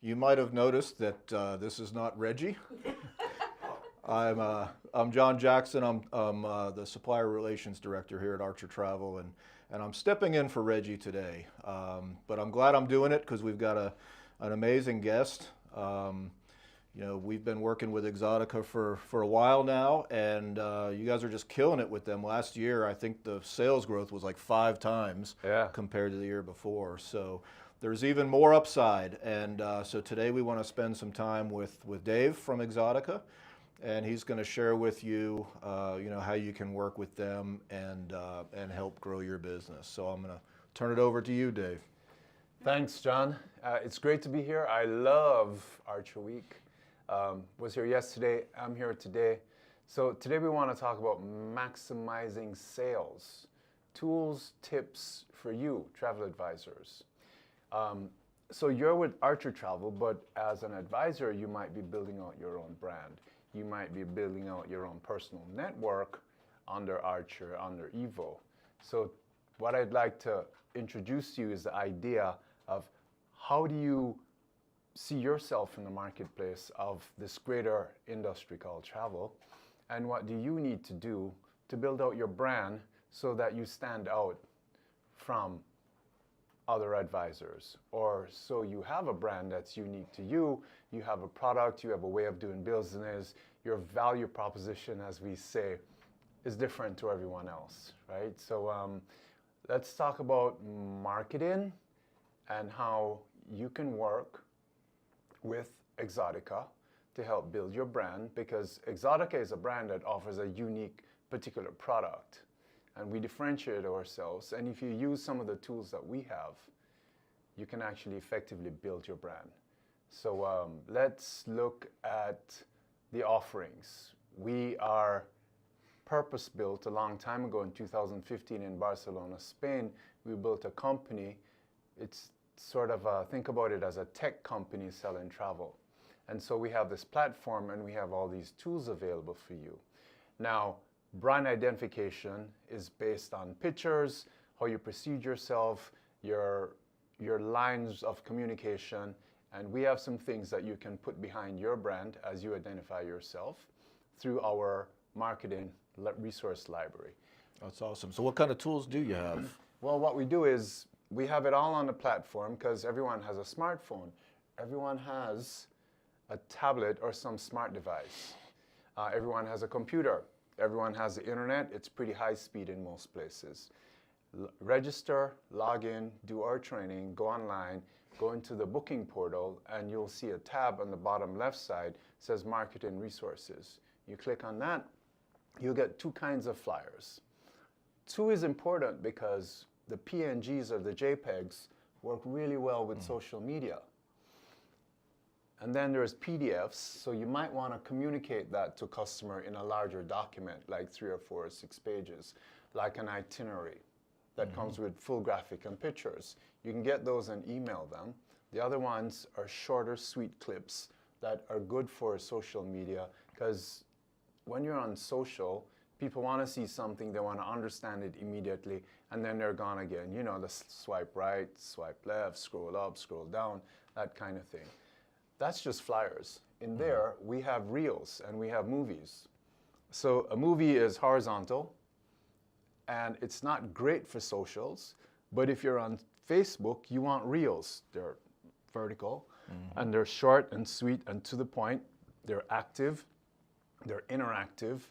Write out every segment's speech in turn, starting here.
You might have noticed that this is not Reggie. I'm John Jackson. I'm the supplier relations director here at Archer Travel, and I'm stepping in for Reggie today. But I'm glad I'm doing it because we've got an amazing guest. We've been working with Exoticca for a while now, and you guys are just killing it with them. Last year, I think the sales growth was like 5 times compared to the year before. So there's even more upside. And so today we want to spend some time with Dave from Exoticca, and he's going to share with you, how you can work with them and help grow your business. So I'm going to turn it over to you, Dave. Thanks, John. It's great to be here. I love Archer Week. Was here yesterday, I'm here today. So today we want to talk about maximizing sales, tools, tips for you, travel advisors. So you're with Archer Travel, but as an advisor, you might be building out your own brand. You might be building out your own personal network under Archer, under Evo. So what I'd like to introduce to you is the idea of how do you see yourself in the marketplace of this greater industry called travel, and what do you need to do to build out your brand so that you stand out from other advisors, or so you have a brand that's unique to you, you have a product, you have a way of doing business, your value proposition, as we say, is different to everyone else, right? So let's talk about marketing and how you can work with Exoticca to help build your brand, because Exoticca is a brand that offers a unique particular product, and we differentiate ourselves. And if you use some of the tools that we have, you can actually effectively build your brand. So let's look at the offerings. We are purpose-built a long time ago in 2015 in Barcelona, Spain. We built a company. It's sort of think about it as a tech company selling travel. And so we have this platform and we have all these tools available for you. Now, brand identification is based on pictures, how you perceive yourself, your lines of communication, and we have some things that you can put behind your brand as you identify yourself through our marketing resource library. That's awesome. So what kind of tools do you have? Well, what we do is we have it all on the platform because everyone has a smartphone. Everyone has a tablet or some smart device. Everyone has a computer. Everyone has the internet. It's pretty high speed in most places. Register, log in, do our training, go online, go into the booking portal, and you'll see a tab on the bottom left side says Marketing Resources. You click on that, you'll get 2 kinds of flyers. 2 is important because the PNGs or the JPEGs work really well with social media. And then there's PDFs, so you might want to communicate that to customer in a larger document, like 3 or 4 or 6 pages, like an itinerary that comes with full graphic and pictures. You can get those and email them. The other ones are shorter, sweet clips that are good for social media, because when you're on social, people want to see something, they want to understand it immediately, and then they're gone again. You know, the swipe right, swipe left, scroll up, scroll down, that kind of thing. That's just flyers. In there, we have reels and we have movies. So a movie is horizontal, and it's not great for socials, but if you're on Facebook, you want reels. They're vertical, and they're short and sweet and to the point. They're active, they're interactive,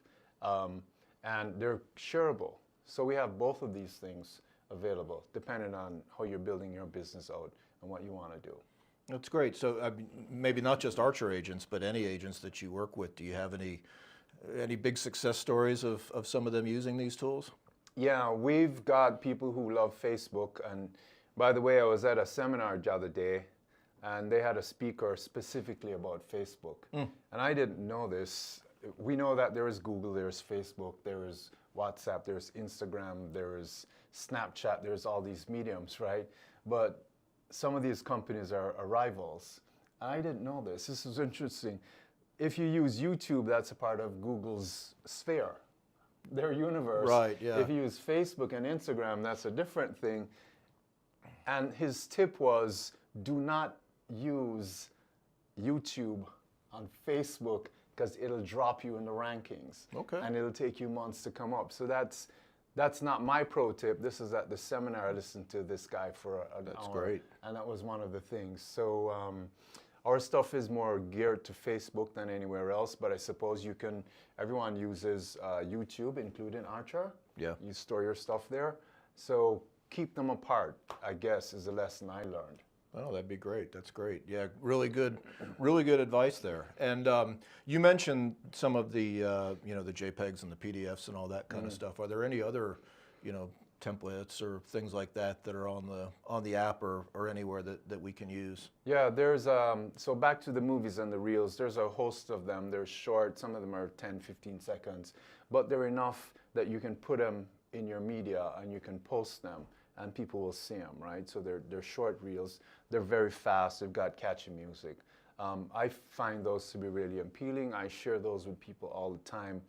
and they're shareable. So we have both of these things available, depending on how you're building your business out and what you want to do. That's great. So maybe not just Archer agents, but any agents that you work with. Do you have any big success stories of some of them using these tools? Yeah, we've got people who love Facebook. And by the way, I was at a seminar the other day, and they had a speaker specifically about Facebook. And I didn't know this. We know that there is Google, there's Facebook, there is WhatsApp, there's Instagram, there is Snapchat, there's all these mediums, right? But some of these companies are rivals. I didn't know this. This is interesting. If you use YouTube, that's a part of Google's sphere, their universe. Right, yeah. If you use Facebook and Instagram, that's a different thing. And his tip was, do not use YouTube, on Facebook, because it'll drop you in the rankings. Okay. And it'll take you months to come up. So that's not my pro tip. This is at the seminar. I listened to this guy for an hour. That's great. And that was one of the things. So our stuff is more geared to Facebook than anywhere else, but I suppose everyone uses YouTube, including Archer. Yeah. You store your stuff there. So keep them apart, I guess, is a lesson I learned. Oh, that'd be great. That's great. Yeah, really good advice there. And you mentioned some of the, the JPEGs and the PDFs and all that kind of stuff. Are there any other, templates or things like that that are on the app or anywhere that we can use? Yeah, there's, so back to the movies and the reels, there's a host of them. They're short, some of them are 10, 15 seconds, but they're enough that you can put them in your media and you can post them and people will see them, right? So they're short reels, they're very fast, they've got catchy music. I find those to be really appealing. I share those with people all the time.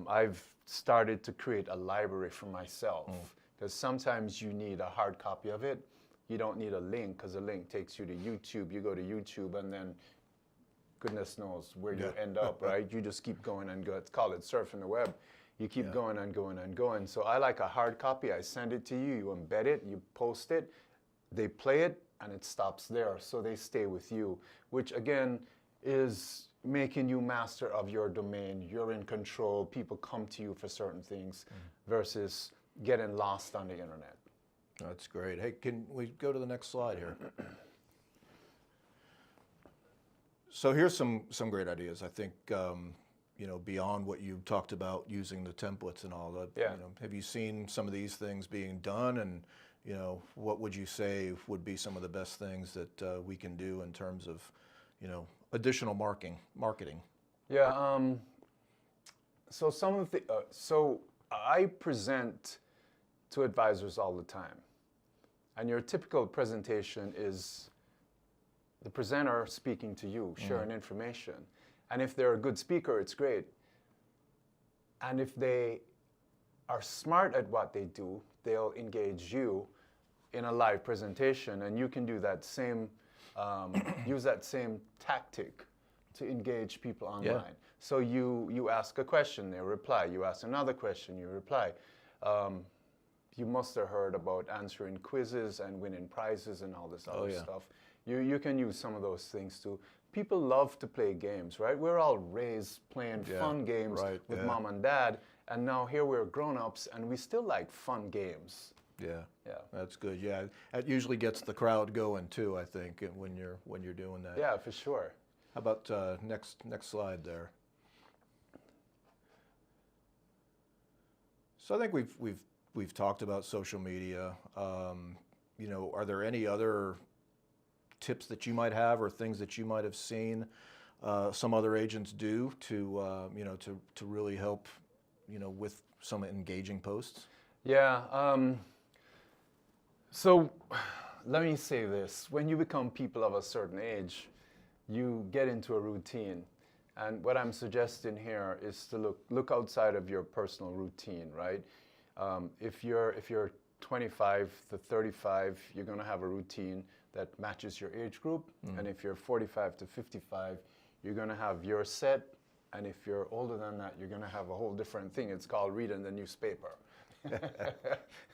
I've started to create a library for myself because sometimes you need a hard copy of it. You don't need a link because a link takes you to YouTube. You go to YouTube and then goodness knows where you end up, right? You just keep going and go. It's called it surfing the web. You keep going and going and going. So I like a hard copy. I send it to you. You embed it. You post it. They play it and it stops there. So they stay with you, which again is making you master of your domain. You're in control. People come to you for certain things versus getting lost on the internet. That's great. Hey, can we go to the next slide here? So here's some great ideas. I think, beyond what you talked about using the templates and all that, have you seen some of these things being done? And, what would you say would be some of the best things that we can do in terms of, additional marketing? Yeah. So some of the so I present to advisors all the time, and your typical presentation is the presenter speaking to you, sharing information, and if they're a good speaker, it's great. And if they are smart at what they do, they'll engage you in a live presentation, and you can do that same. Use that same tactic to engage people online. Yeah. So you ask a question, they reply. You ask another question, you reply. You must have heard about answering quizzes and winning prizes and all this other stuff. You can use some of those things too. People love to play games, right? We're all raised playing fun games with mom and dad, and now here we're grown-ups and we still like fun games. Yeah, that's good. Yeah, that usually gets the crowd going too, I think, when you're doing that. Yeah, for sure. How about next slide there? So I think we've talked about social media. Are there any other tips that you might have or things that you might have seen some other agents do to really help with some engaging posts? Yeah. So let me say this. When you become people of a certain age, you get into a routine. And what I'm suggesting here is to look outside of your personal routine, right? If you're 25 to 35, you're going to have a routine that matches your age group. And if you're 45 to 55, you're going to have your set. And if you're older than that, you're going to have a whole different thing. It's called reading the newspaper.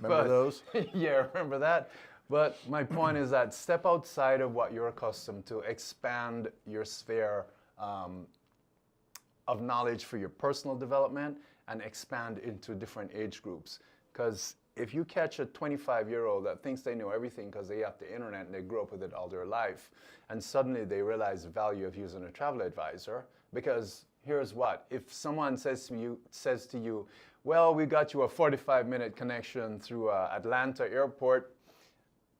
Remember those? Yeah, remember that. But my point is that step outside of what you're accustomed to, expand your sphere of knowledge for your personal development, and expand into different age groups. Because if you catch a 25-year-old that thinks they know everything because they have the internet and they grew up with it all their life, and suddenly they realize the value of using a travel advisor, because here's what, if someone says to you, well, we got you a 45-minute connection through Atlanta airport,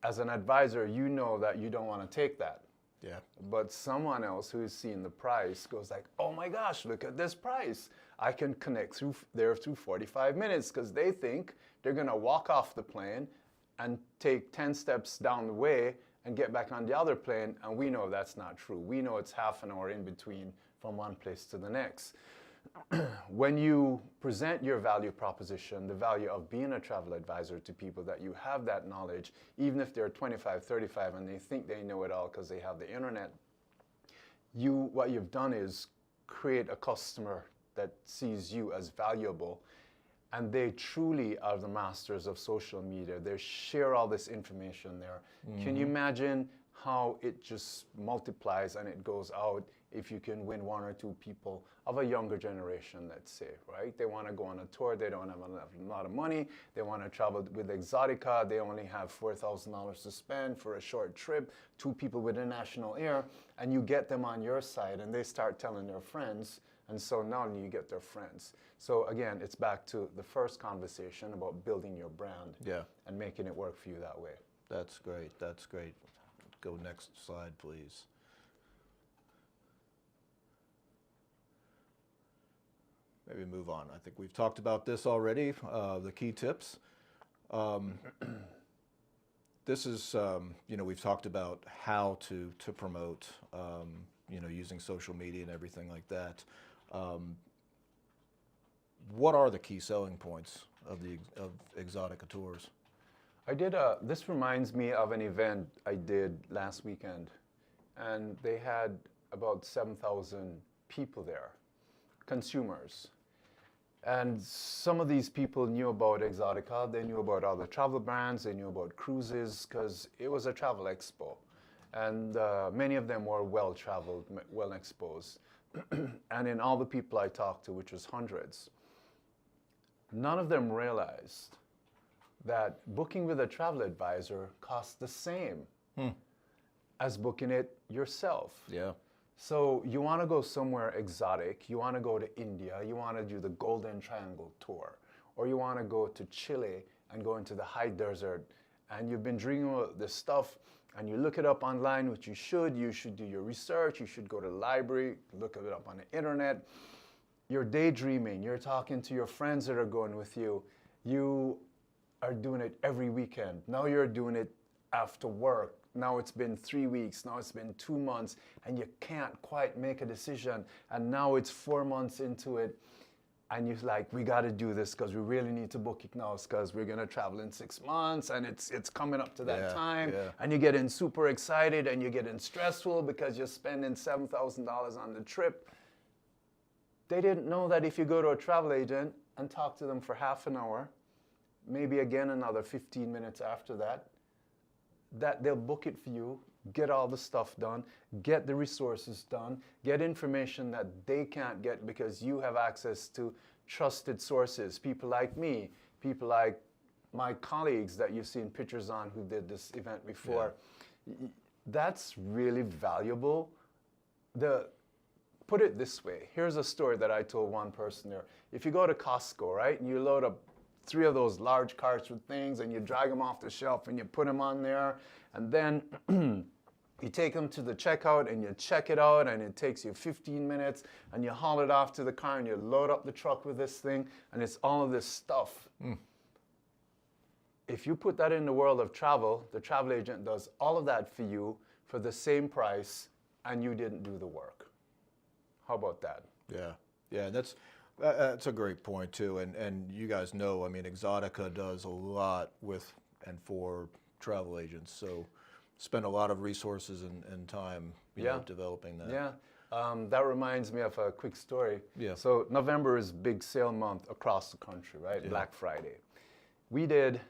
as an advisor, you know that you don't want to take that. Yeah. But someone else who's seen the price goes like, oh my gosh, look at this price. I can connect through 45 minutes, because they think they're going to walk off the plane and take 10 steps down the way and get back on the other plane. And we know that's not true. We know it's half an hour in between from one place to the next. When you present your value proposition, the value of being a travel advisor to people, that you have that knowledge, even if they're 25, 35 and they think they know it all because they have the internet, what you've done is create a customer that sees you as valuable, and they truly are the masters of social media. They share all this information there. Can you imagine how it just multiplies and it goes out if you can win one or two people of a younger generation, let's say, right? They want to go on a tour, they don't have a lot of money, they want to travel with Exoticca, they only have $4,000 to spend for a short trip, two people with international air, and you get them on your side and they start telling their friends, and so not only you get their friends. So again, it's back to the first conversation about building your brand and making it work for you that way. That's great. That's great. Go next slide, please. Maybe move on. I think we've talked about this already, the key tips. This is, we've talked about how to promote, using social media and everything like that. What are the key selling points of Exoticca tours? This reminds me of an event I did last weekend, and they had about 7,000 people there, consumers. And some of these people knew about Exoticca, they knew about other travel brands, they knew about cruises, because it was a travel expo. And many of them were well-traveled, well-exposed. And in all the people I talked to, which was hundreds, none of them realized that booking with a travel advisor costs the same as booking it yourself. Yeah. So you want to go somewhere exotic, you want to go to India, you want to do the Golden Triangle tour, or you want to go to Chile and go into the high desert, and you've been dreaming about this stuff, and you look it up online, which you should do your research, you should go to the library, look it up on the internet. You're daydreaming, you're talking to your friends that are going with you, you are doing it every weekend. Now you're doing it after work. Now it's been 3 weeks, now it's been 2 months, and you can't quite make a decision. And now it's 4 months into it, and you're like, we got to do this because we really need to book it now because we're going to travel in 6 months, and it's coming up to that time. Yeah. And you're getting super excited, and you're getting stressful because you're spending $7,000 on the trip. They didn't know that if you go to a travel agent and talk to them for half an hour, maybe again another 15 minutes after that, that they'll book it for you, get all the stuff done, get the resources done, get information that they can't get because you have access to trusted sources, people like me, people like my colleagues that you've seen pictures on who did this event before. Yeah. That's really valuable. Put it this way, here's a story that I told one person there. If you go to Costco, right, and you load up 3 of those large carts with things and you drag them off the shelf and you put them on there, and then you take them to the checkout and you check it out, and it takes you 15 minutes, and you haul it off to the car and you load up the truck with this thing, and it's all of this stuff. If you put that in the world of travel, the travel agent does all of that for you for the same price, and you didn't do the work. How about that? Yeah, that's a great point too, and you guys know, I mean, Exoticca does a lot with and for travel agents, so spend a lot of resources and time developing that. Yeah, that reminds me of a quick story. Yeah. So November is big sale month across the country, right? Yeah. Black Friday. We did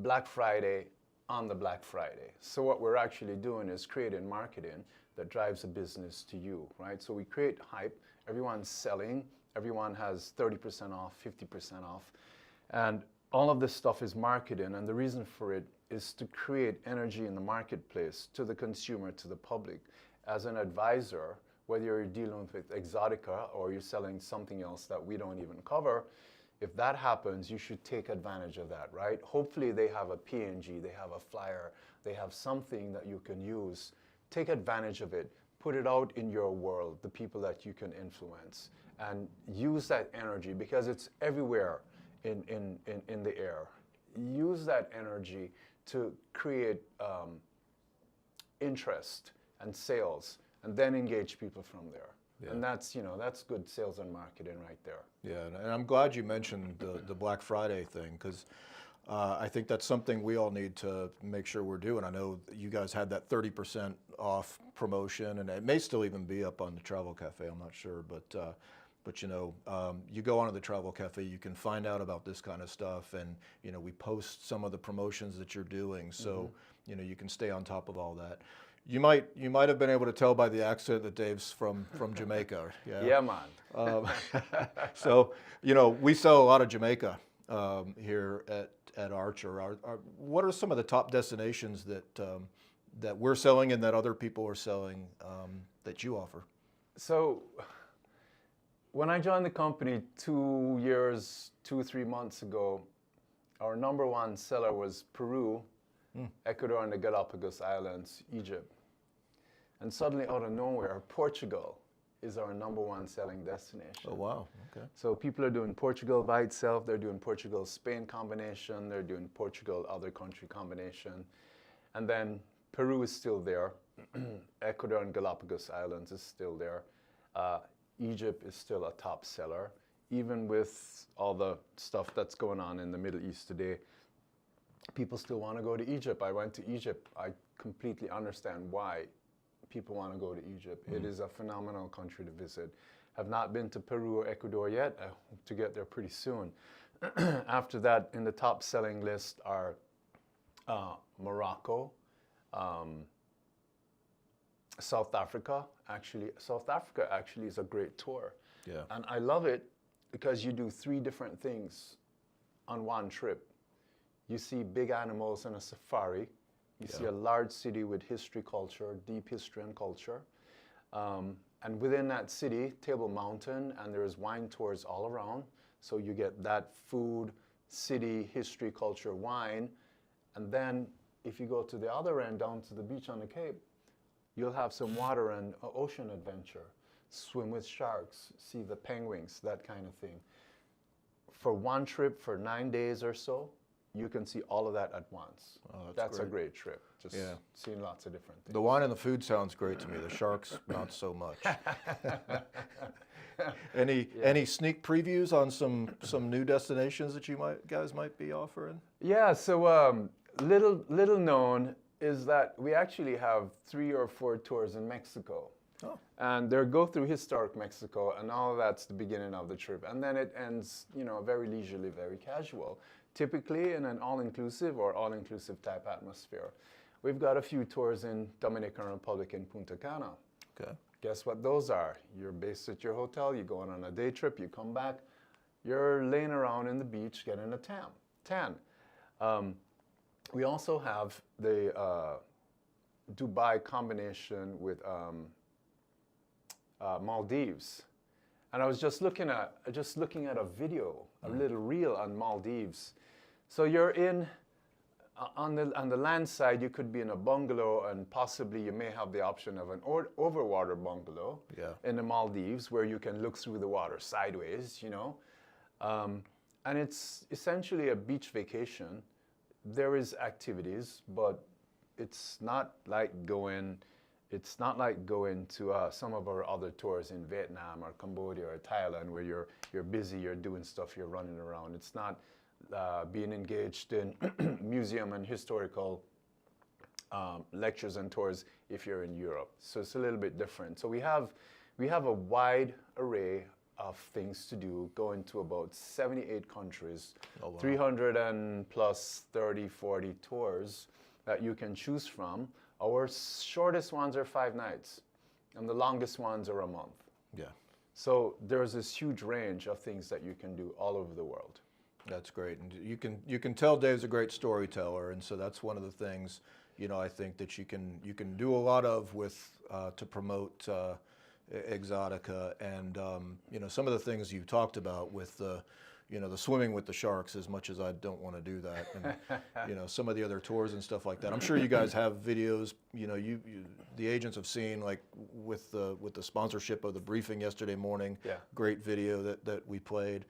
Black Friday on the Black Friday. So what we're actually doing is creating marketing that drives a business to you, right? So we create hype, everyone's selling, everyone has 30% off, 50% off, and all of this stuff is marketing, and the reason for it is to create energy in the marketplace to the consumer, to the public. As an advisor, whether you're dealing with Exoticca or you're selling something else that we don't even cover, if that happens, you should take advantage of that, right? Hopefully they have a PNG, they have a flyer, they have something that you can use. Take advantage of it. Put it out in your world, the people that you can influence, and use that energy because it's everywhere in the air. Use that energy to create interest and sales, and then engage people from there. Yeah. And that's good sales and marketing right there. Yeah, and I'm glad you mentioned the Black Friday thing, because I think that's something we all need to make sure we're doing. I know you guys had that 30% off promotion, and it may still even be up on the Travel Cafe. I'm not sure, but you know, you go onto the Travel Cafe, you can find out about this kind of stuff, and you know, we post some of the promotions that you're doing, so you know, you can stay on top of all that. You might have been able to tell by the accent that Dave's from Jamaica. Yeah. Yeah, man. So you know, we sell a lot of Jamaica here at Archer. What are some of the top destinations that we're selling and that other people are selling that you offer? So when I joined the company 3 months ago, our number one seller was Peru, Ecuador, and the Galapagos Islands, Egypt. And suddenly, out of nowhere, Portugal is our number one selling destination. Oh, wow. Okay. So people are doing Portugal by itself, they're doing Portugal-Spain combination, they're doing Portugal other country combination. And then Peru is still there. Ecuador and Galapagos Islands is still there. Egypt is still a top seller. Even with all the stuff that's going on in the Middle East today, people still want to go to Egypt. I went to Egypt. I completely understand why people want to go to Egypt. It is a phenomenal country to visit. Have not been to Peru or Ecuador yet. I hope to get there pretty soon. After that, in the top selling list are Morocco, South Africa. South Africa actually is a great tour. Yeah. And I love it because you do 3 different things on one trip. You see big animals in a safari. You see a large city with history, culture, deep history and culture. And within that city, Table Mountain, and there's wine tours all around. So you get that food, city, history, culture, wine. And then if you go to the other end, down to the beach on the Cape, you'll have some water and ocean adventure. Swim with sharks, see the penguins, that kind of thing. For one trip, for 9 days or so, you can see all of that at once. Oh, that's great. A great trip. Just Yeah. seeing lots of different things. The wine and the food sounds great to me. The sharks, not so much. Any sneak previews on some new destinations that you guys might be offering? Yeah. So little known is that we actually have 3 or 4 tours in Mexico. Oh. And they go through historic Mexico, and all of that's the beginning of the trip. And then it ends, you know, very leisurely, very casual, typically in an all-inclusive or all-inclusive type atmosphere. We've got a few tours in Dominican Republic and Punta Cana. Okay. Guess what those are? You're based at your hotel, you go on a day trip, you come back, you're laying around in the beach getting a tan. We also have the Dubai combination with Maldives. And I was just looking at a video, a little reel on Maldives. So you're on the land side, you could be in a bungalow, and possibly you may have the option of an overwater bungalow in the Maldives, where you can look through the water sideways, you know. And it's essentially a beach vacation. There is activities, but it's not like going to some of our other tours in Vietnam or Cambodia or Thailand, where you're busy, you're doing stuff, you're running around. It's not being engaged in museum and historical lectures and tours if you're in Europe. So it's a little bit different. So we have a wide array of things to do, going to about 78 countries, 300 and plus 30, 40 tours that you can choose from. Our shortest ones are 5 nights, and the longest ones are a month. Yeah. So there's this huge range of things that you can do all over the world. That's great, and you can tell Dave's a great storyteller, and so that's one of the things, you know, I think that you can do a lot of with to promote Exoticca, and you know, some of the things you talked about with the, you know, the swimming with the sharks, as much as I don't want to do that, and you know, some of the other tours and stuff like that. I'm sure you guys have videos, you know, the agents have seen, like with the sponsorship of the briefing yesterday morning. Yeah. Great video that we played.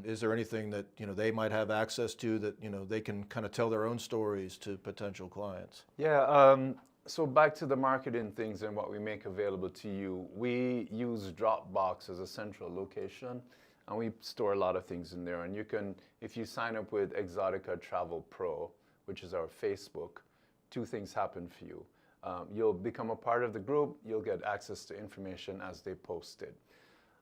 Is there anything that, you know, they might have access to that, you know, they can kind of tell their own stories to potential clients? Yeah. So back to the marketing things and what we make available to you. We use Dropbox as a central location. and we store a lot of things in there. And you can, if you sign up with Exoticca Travel Pro, which is our Facebook, two things happen for you. You'll become a part of the group, you'll get access to information as they post it.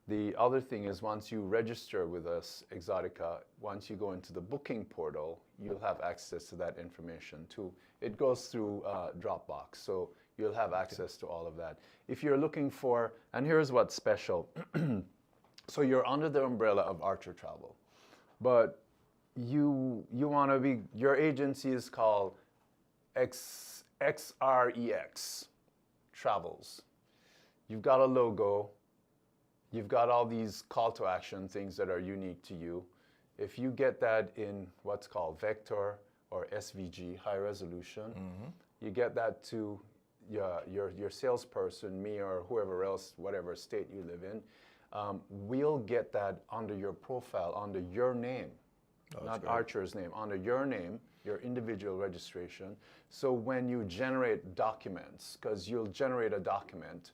The other thing is once you register with us, Exoticca, once you go into the booking portal, you'll have access to that information too. It goes through Dropbox, so you'll have access to all of that. If you're looking for, and here's what's special. So you're under the umbrella of Archer Travel, but you want to be, your agency is called XREX Travels. You've got a logo. You've got all these call to action things that are unique to you. If you get that in what's called vector or SVG, high resolution, you get that to your salesperson, me or whoever else, whatever state you live in, we'll get that under your profile, under your name, not great. Archer's name, under your name, your individual registration. So when you generate documents, because you'll generate a document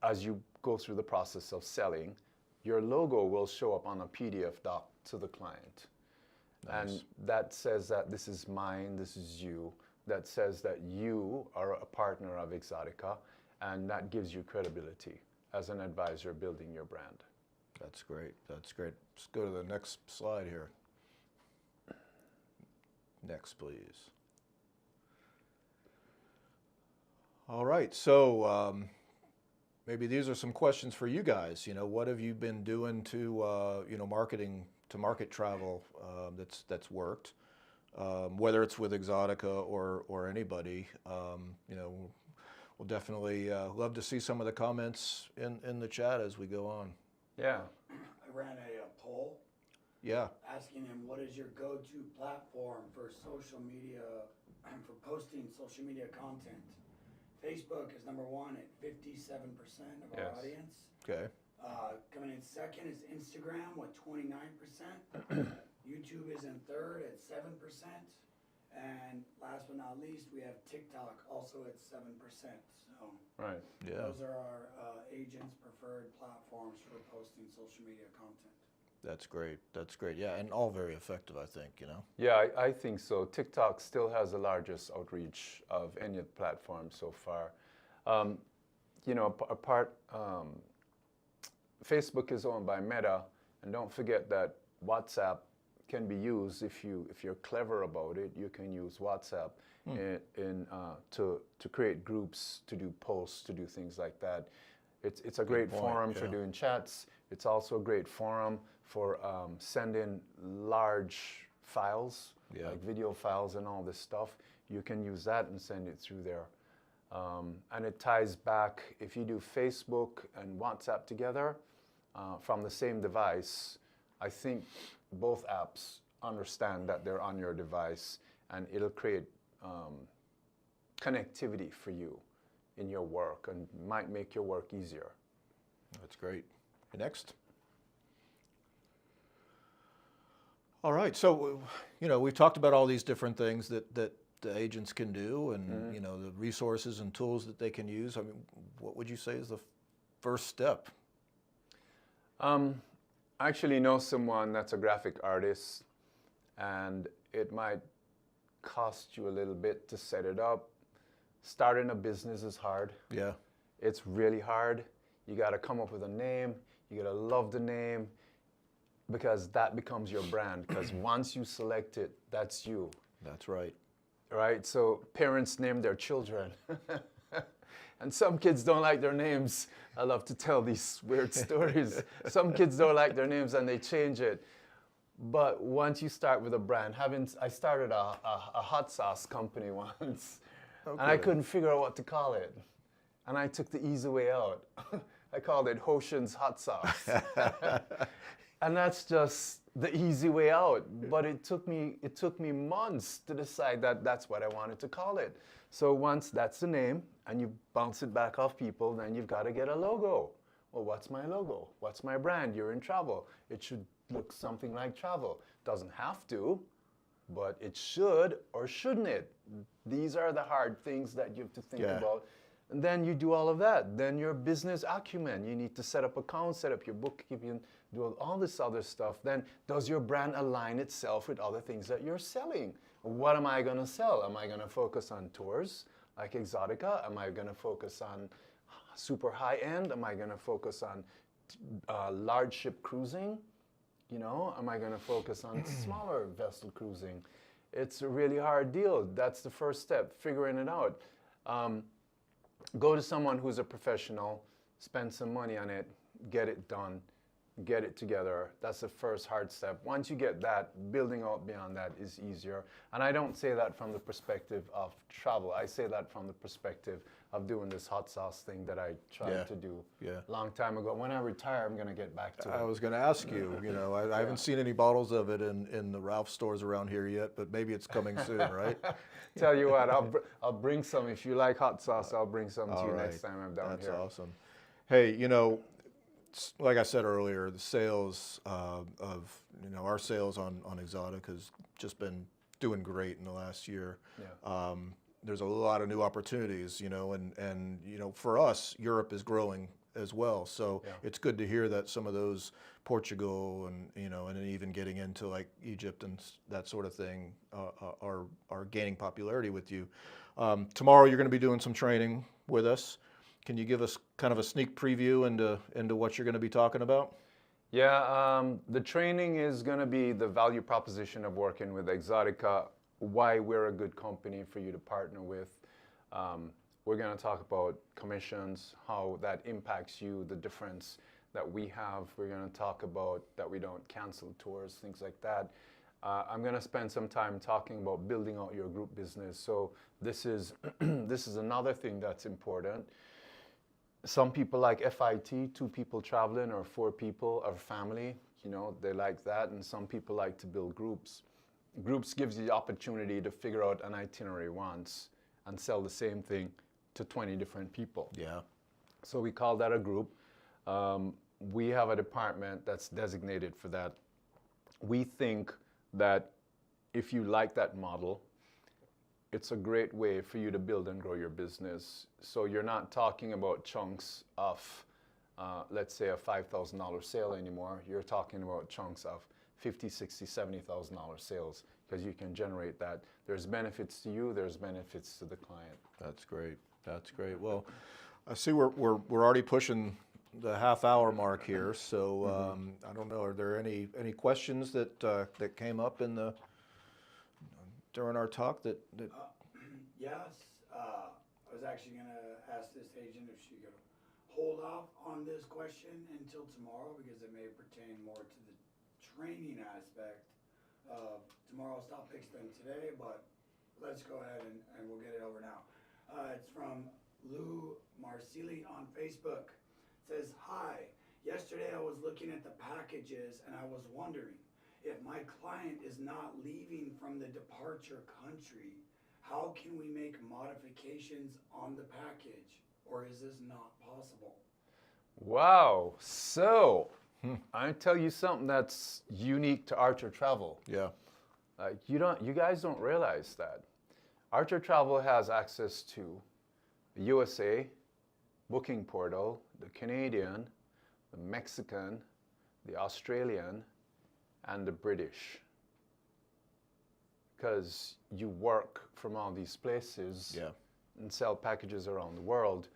as you go through the process of selling, your logo will show up on a PDF doc to the client. Nice. And that says that this is mine, this is you. That says that you are a partner of Exoticca, and that gives you credibility as an advisor building your brand. That's great. That's great. Let's go to the next slide here. Next, please. All right. So maybe these are some questions for you guys. You know, what have you been doing to marketing, to market travel that's worked? Whether it's with Exoticca or anybody, we'll definitely love to see some of the comments in the chat as we go on. Yeah. I ran a poll. Yeah. Asking him what is your go-to platform for social media, for posting social media content. Facebook is number one at 57% of our audience. Okay. Coming in second is Instagram with 29%. YouTube is in third at 7%. And last but not least, we have TikTok also at 7%. So right. Yeah. Those are our agents' preferred platforms for posting social media content. That's great. That's great. Yeah, and all very effective, I think, you know? Yeah, I think so. TikTok still has the largest outreach of any platform so far. Facebook is owned by Meta, and don't forget that WhatsApp can be used if you're clever about it. You can use WhatsApp to create groups, to do posts, to do things like that. It's a great forum for doing chats. It's also a great forum for sending large files, like video files and all this stuff. You can use that and send it through there. And it ties back, if you do Facebook and WhatsApp together from the same device, I think both apps understand that they're on your device, and it'll create connectivity for you in your work and might make your work easier. That's great. Next. All right, so we've talked about all these different things that the agents can do, and the resources and tools that they can use. I mean, what would you say is the first step? I actually know someone that's a graphic artist, and it might cost you a little bit to set it up. Starting a business is hard. Yeah. It's really hard. You got to come up with a name. You got to love the name, because that becomes your brand. Because once you select it, that's you. That's right. Right? So parents name their children. And some kids don't like their names. I love to tell these weird stories. Some kids don't like their names and they change it. But once you start with a brand, I started a hot sauce company once, and I couldn't figure out what to call it. And I took the easy way out. I called it Hoshin's Hot Sauce. And that's just the easy way out. But it took me months to decide that that's what I wanted to call it. So once that's the name, and you bounce it back off people, then you've got to get a logo. Well, what's my logo? What's my brand? You're in travel. It should look something like travel. Doesn't have to, but it should, or shouldn't it? These are the hard things that you have to think about. And then you do all of that. Then your business acumen, you need to set up accounts, set up your bookkeeping, do all this other stuff. Then does your brand align itself with other things that you're selling? What am I going to sell? Am I going to focus on tours like Exoticca? Am I going to focus on super high end? Am I going to focus on large ship cruising? You know, am I going to focus on smaller vessel cruising? It's a really hard deal. That's the first step, figuring it out. Go to someone who's a professional, spend some money on it, get it done, get it together. That's the first hard step. Once you get that, building out beyond that is easier. And I don't say that from the perspective of travel. I say that from the perspective of doing this hot sauce thing that I tried to do a long time ago. When I retire, I'm going to get back to it. I was going to ask you, you know, I haven't seen any bottles of it in the Ralph stores around here yet, but maybe it's coming soon, right? Tell you what, I'll bring some. If you like hot sauce, I'll bring some to you next time I'm down here. That's awesome. Hey, you know, like I said earlier, the sales our sales on Exotic has just been doing great in the last year. Yeah. There's a lot of new opportunities, you know, and you know, for us, Europe is growing as well. So it's good to hear that some of those Portugal and, you know, and even getting into like Egypt and that sort of thing are gaining popularity with you. Tomorrow you're going to be doing some training with us. Can you give us kind of a sneak preview into what you're going to be talking about? Yeah, the training is going to be the value proposition of working with Exoticca, why we're a good company for you to partner with. We're going to talk about commissions, how that impacts you, the difference that we have. We're going to talk about that we don't cancel tours, things like that. I'm going to spend some time talking about building out your group business. So this is this is another thing that's important. Some people like FIT, 2 people traveling, or 4 people, or family, you know, they like that. And some people like to build groups. Groups gives you the opportunity to figure out an itinerary once and sell the same thing to 20 different people. Yeah. So we call that a group. We have a department that's designated for that. We think that if you like that model, it's a great way for you to build and grow your business. So you're not talking about chunks of, let's say, a $5,000 sale anymore. You're talking about chunks of $50,000, $60,000, $70,000 sales, because you can generate that. There's benefits to you. There's benefits to the client. That's great. That's great. Well, I see we're already pushing the half-hour mark here. So I don't know. Are there any questions that came up during our talk that Yes, I was actually going to ask this agent if she could hold off on this question until tomorrow, because it may pertain more to the training aspect of tomorrow's topics than today, but let's go ahead and we'll get it over now. It's from Lou Marsili on Facebook. It says, "Hi, yesterday I was looking at the packages and I was wondering, if my client is not leaving from the departure country, how can we make modifications on the package, or is this not possible?" Wow. So I tell you something that's unique to Archer Travel. Yeah. You guys don't realize that. Archer Travel has access to the USA booking portal, the Canadian, the Mexican, the Australian, and the British, because you work from all these places and sell packages around the world.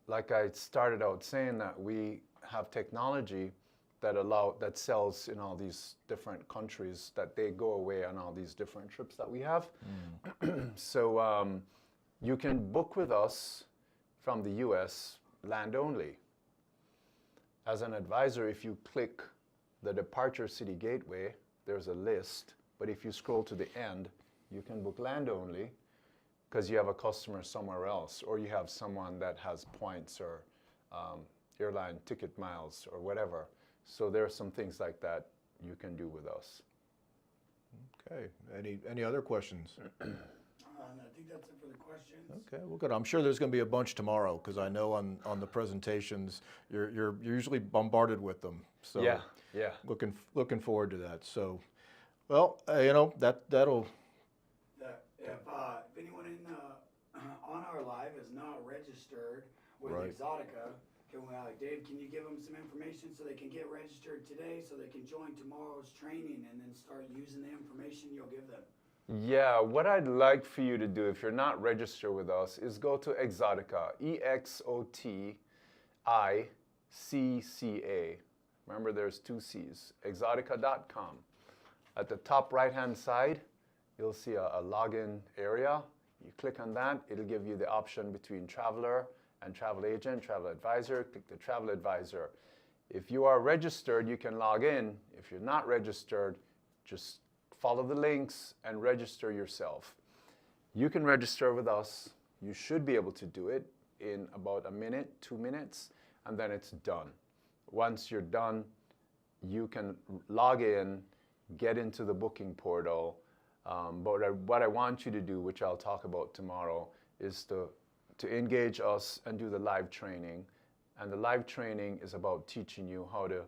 Like I started out saying, that we have technology that sells in all these different countries, that they go away on all these different trips that we have. So you can book with us from the US land only. As an advisor, if you click the departure city gateway, there's a list, but if you scroll to the end, you can book land only, because you have a customer somewhere else, or you have someone that has points or airline ticket miles or whatever. So there are some things like that you can do with us. Okay. Any other questions? I think that's it for the questions. Okay, well, good. I'm sure there's going to be a bunch tomorrow, because I know on the presentations you're usually bombarded with them. So Yeah. looking forward to that. So, well, you know, that'll. If anyone in the on our live is not registered with Right. Exoticca, can we, Dave, can you give them some information so they can get registered today, so they can join tomorrow's training and then start using the information you'll give them? Yeah, what I'd like for you to do if you're not registered with us is go to Exoticca, EXOTICCA. Remember, there's 2 C's, exoticca.com. At the top right-hand side, you'll see a login area. You click on that, it'll give you the option between traveler and travel agent, travel advisor. Click the travel advisor. If you are registered, you can log in. If you're not registered, just follow the links and register yourself. You can register with us. You should be able to do it in about a minute, 2 minutes, and then it's done. Once you're done, you can log in, get into the booking portal. But what I want you to do, which I'll talk about tomorrow, is to engage us and do the live training. And the live training is about teaching you how to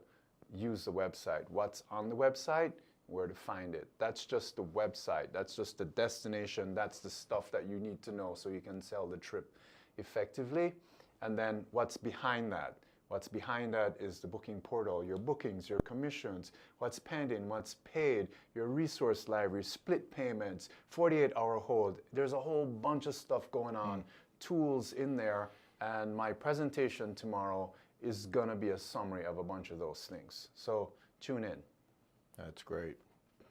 use the website, what's on the website, where to find it. That's just the website. That's just the destination. That's the stuff that you need to know so you can sell the trip effectively. And then what's behind that? What's behind that is the booking portal, your bookings, your commissions, what's pending, what's paid, your resource library, split payments, 48-hour hold. There's a whole bunch of stuff going on, tools in there, and my presentation tomorrow is gonna be a summary of a bunch of those things. So tune in. That's great.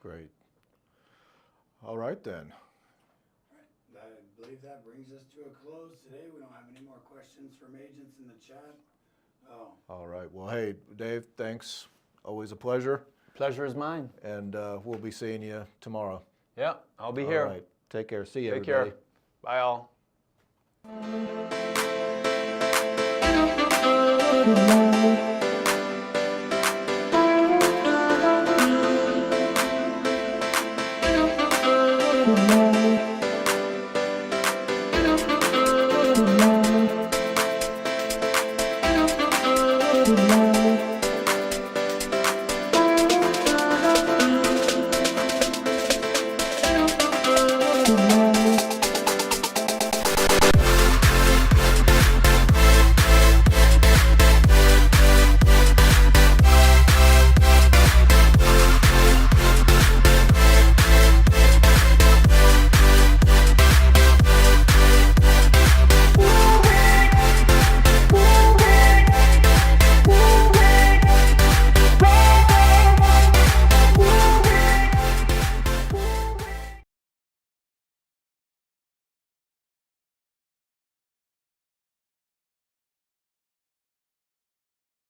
Great. All right then. I believe that brings us to a close today. We don't have any more questions from agents in the chat. Oh, All right. Well, hey, Dave, thanks. Always a pleasure. Pleasure is mine. And we'll be seeing you tomorrow. Yeah, I'll be All here. right. Take care. See you, Take everybody. care. Bye all. Thank you.